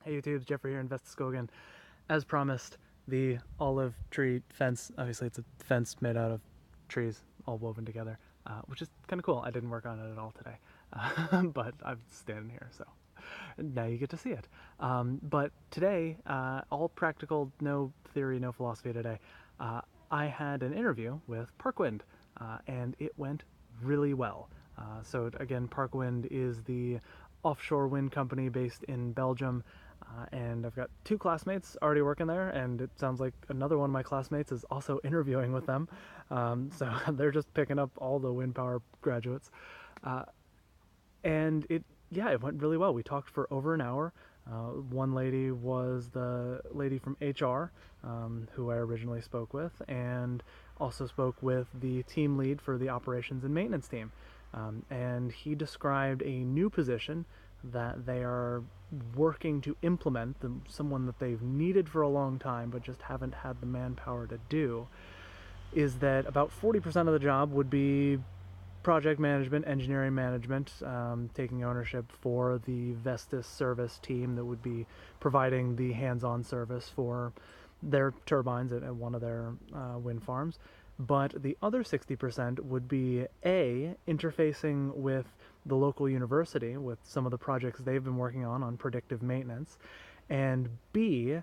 Hey YouTube, it's Geoffrey here, Investiscogan. As promised, the olive tree fence, obviously it's a fence made out of trees all woven together, which is kind of cool. I didn't work on it at all today, but I'm standing here, so now you get to see it. But today, all practical, no theory, no philosophy today, I had an interview with Parkwind, and it went really well. So again, Parkwind is the offshore wind company based in Belgium, and I've got two classmates already working there, and it sounds like another one of my classmates is also interviewing with them. So they're just picking up all the wind power graduates, and it went really well. We talked for over an hour. One lady was the lady from HR, who I originally spoke with, and also spoke with the team lead for the operations and maintenance team. And he described a new position that they are working to implement, someone that they've needed for a long time but just haven't had the manpower to do, is that about 40% of the job would be project management, engineering management, taking ownership for the Vestas service team that would be providing the hands-on service for their turbines at one of their wind farms. But the other 60% would be A, interfacing with the local university with some of the projects they've been working on predictive maintenance, and B,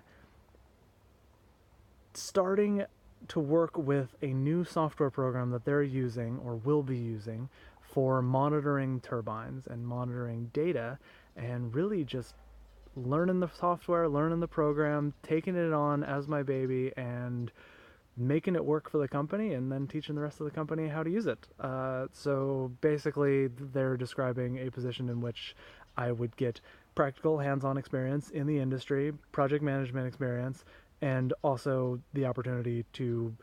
starting to work with a new software program that they're using or will be using for monitoring turbines and monitoring data, and really just learning the software, learning the program, taking it on as my baby, and making it work for the company, and then teaching the rest of the company how to use it. So basically, they're describing a position in which I would get practical hands-on experience in the industry, project management experience, and also the opportunity to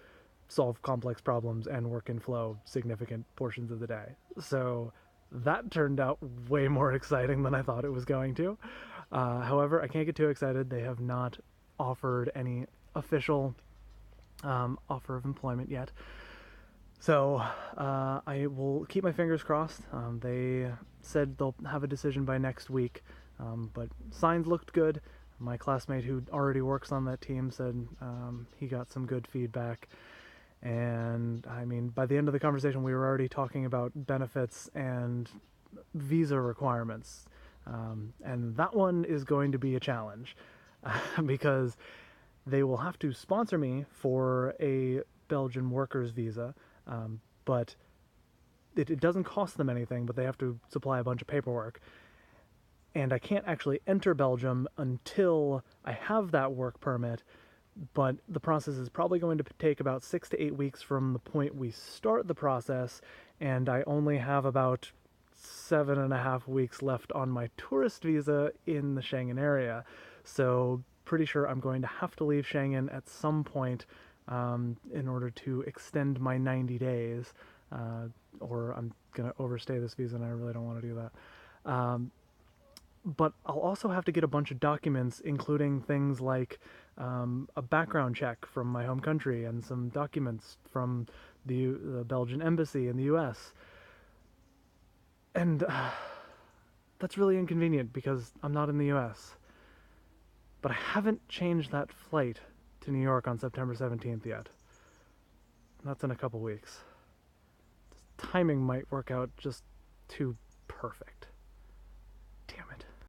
solve complex problems and work in flow significant portions of the day. So that turned out way more exciting than I thought it was going to. However, I can't get too excited. They have not offered any official offer of employment yet. So I will keep my fingers crossed. They said they'll have a decision by next week, but signs looked good. My classmate who already works on that team said he got some good feedback. And I mean, by the end of the conversation, we were already talking about benefits and visa requirements. And that one is going to be a challenge because they will have to sponsor me for a Belgian workers visa, but it doesn't cost them anything, but they have to supply a bunch of paperwork. And I can't actually enter Belgium until I have that work permit, but the process is probably going to take about 6 to 8 weeks from the point we start the process, and I only have about 7.5 weeks left on my tourist visa in the Schengen area. So pretty sure I'm going to have to leave Schengen at some point in order to extend my 90 days, or I'm going to overstay this visa, and I really don't want to do that. But I'll also have to get a bunch of documents, including things like a background check from my home country and some documents from the Belgian embassy in the US. And that's really inconvenient because I'm not in the US. But I haven't changed that flight to New York on September 17th yet. That's in a couple weeks. This timing might work out just too perfect.